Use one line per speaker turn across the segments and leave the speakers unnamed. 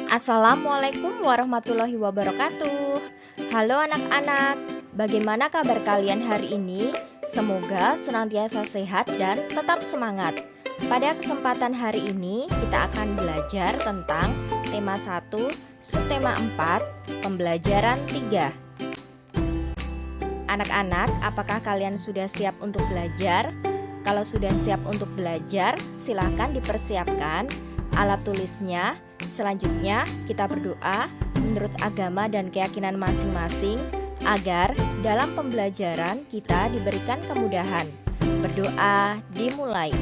Assalamualaikum warahmatullahi wabarakatuh. Halo anak-anak, bagaimana kabar kalian hari ini? Semoga senantiasa sehat dan tetap semangat. Pada kesempatan hari ini, kita akan belajar tentang tema 1, subtema 4, pembelajaran 3. Anak-anak, apakah kalian sudah siap untuk belajar? Kalau sudah siap untuk belajar, silakan dipersiapkan alat tulisnya. Selanjutnya, kita berdoa menurut agama dan keyakinan masing-masing agar dalam pembelajaran kita diberikan kemudahan. Berdoa dimulai.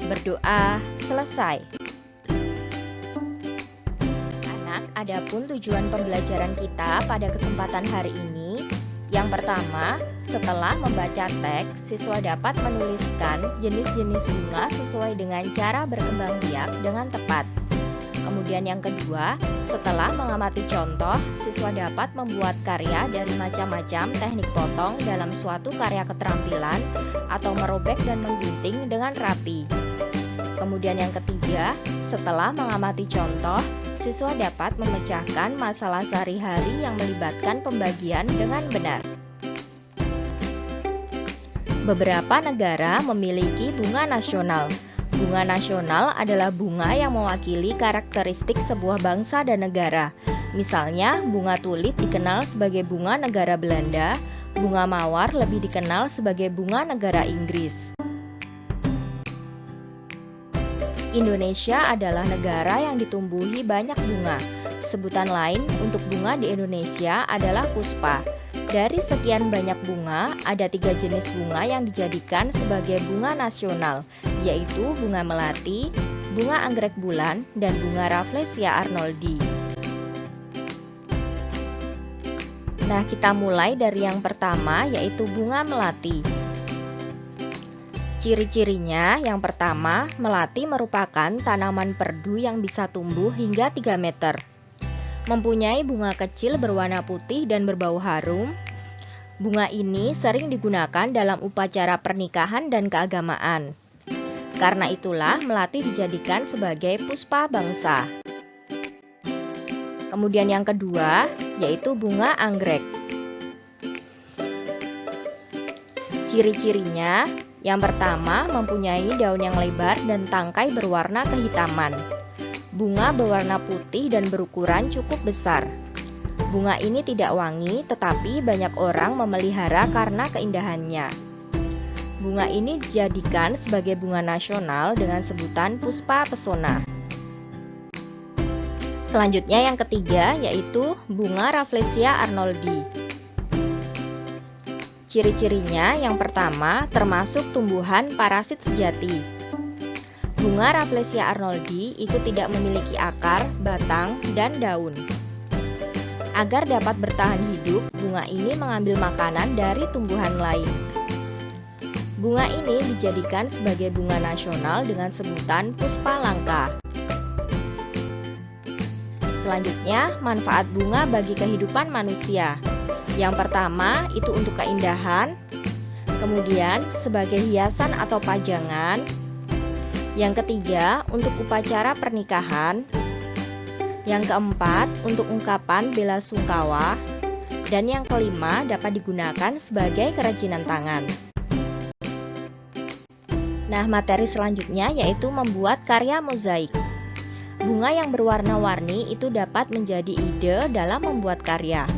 Berdoa selesai. Anak, adapun tujuan pembelajaran kita pada kesempatan hari ini, yang pertama, setelah membaca teks, siswa dapat menuliskan jenis-jenis bunga sesuai dengan cara berkembang biak dengan tepat. Kemudian yang kedua, setelah mengamati contoh, siswa dapat membuat karya dari macam-macam teknik potong dalam suatu karya keterampilan atau merobek dan menggunting dengan rapi. Kemudian yang ketiga, setelah mengamati contoh, siswa dapat memecahkan masalah sehari-hari yang melibatkan pembagian dengan benar. Beberapa negara memiliki bunga nasional. Bunga nasional adalah bunga yang mewakili karakteristik sebuah bangsa dan negara. Misalnya, bunga tulip dikenal sebagai bunga negara Belanda, bunga mawar lebih dikenal sebagai bunga negara Inggris. Indonesia adalah negara yang ditumbuhi banyak bunga. Sebutan lain untuk bunga di Indonesia adalah puspa. Dari sekian banyak bunga, ada 3 jenis bunga yang dijadikan sebagai bunga nasional, yaitu bunga melati, bunga anggrek bulan, dan bunga Rafflesia arnoldi. Nah, kita mulai dari yang pertama, yaitu bunga melati. Ciri-cirinya, yang pertama, melati merupakan tanaman perdu yang bisa tumbuh hingga 3 meter. Mempunyai bunga kecil berwarna putih dan berbau harum. Bunga ini sering digunakan dalam upacara pernikahan dan keagamaan. Karena itulah melati dijadikan sebagai puspa bangsa. Kemudian yang kedua, yaitu bunga anggrek. Ciri-cirinya, yang pertama mempunyai daun yang lebar dan tangkai berwarna kehitaman. Bunga berwarna putih dan berukuran cukup besar. Bunga ini tidak wangi, tetapi banyak orang memelihara karena keindahannya. Bunga ini dijadikan sebagai bunga nasional dengan sebutan puspa pesona. Selanjutnya yang ketiga, yaitu bunga Rafflesia arnoldi. Ciri-cirinya, yang pertama, termasuk tumbuhan parasit sejati. Bunga Rafflesia arnoldi itu tidak memiliki akar, batang, dan daun. Agar dapat bertahan hidup, bunga ini mengambil makanan dari tumbuhan lain. Bunga ini dijadikan sebagai bunga nasional dengan sebutan puspa langka. Selanjutnya, manfaat bunga bagi kehidupan manusia. Yang pertama, itu untuk keindahan. Kemudian, sebagai hiasan atau pajangan. Yang ketiga, untuk upacara pernikahan. Yang keempat, untuk ungkapan bela sungkawa. Dan yang kelima, dapat digunakan sebagai kerajinan tangan. Nah, materi selanjutnya yaitu membuat karya mozaik. Bunga yang berwarna-warni itu dapat menjadi ide dalam membuat karya.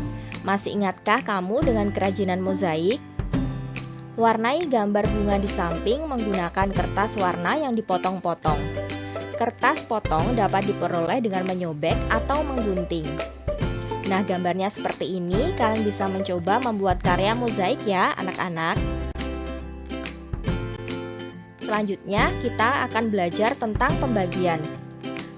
Masih ingatkah kamu dengan kerajinan mozaik? Warnai gambar bunga di samping menggunakan kertas warna yang dipotong-potong. Kertas potong dapat diperoleh dengan menyobek atau menggunting. Nah, gambarnya seperti ini, kalian bisa mencoba membuat karya mozaik ya, anak-anak. Selanjutnya, kita akan belajar tentang pembagian.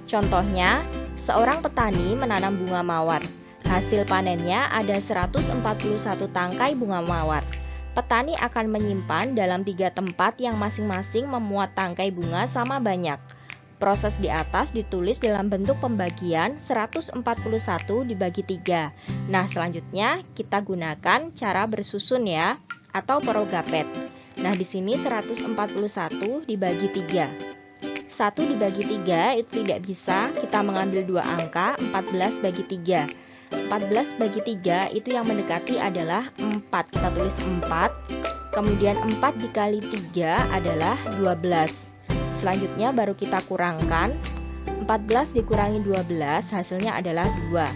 Contohnya, seorang petani menanam bunga mawar. Hasil panennya ada 141 tangkai bunga mawar. Petani akan menyimpan dalam 3 tempat yang masing-masing memuat tangkai bunga sama banyak. Proses di atas ditulis dalam bentuk pembagian 141 dibagi 3. Nah, selanjutnya kita gunakan cara bersusun ya, atau porogapet. Nah, di sini 141 dibagi 3. 1 dibagi 3 itu tidak bisa, kita mengambil dua angka, 14 bagi 3. 14 bagi 3 itu yang mendekati adalah 4, kita tulis 4. Kemudian 4 dikali 3 adalah 12. Selanjutnya baru kita kurangkan, 14 dikurangi 12 hasilnya adalah 2.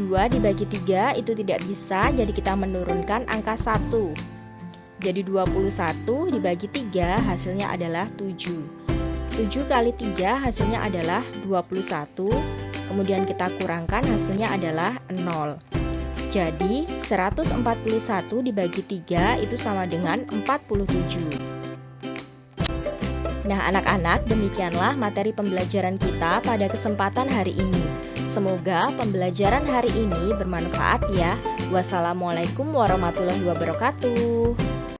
2 dibagi 3 itu tidak bisa, jadi kita menurunkan angka 1. Jadi 21 dibagi 3 hasilnya adalah 7. 7 kali 3 hasilnya adalah 21. Kemudian kita kurangkan hasilnya adalah 0. Jadi 141 dibagi 3 itu sama dengan 47. Nah anak-anak, demikianlah materi pembelajaran kita pada kesempatan hari ini. Semoga pembelajaran hari ini bermanfaat ya. Wassalamualaikum warahmatullahi wabarakatuh.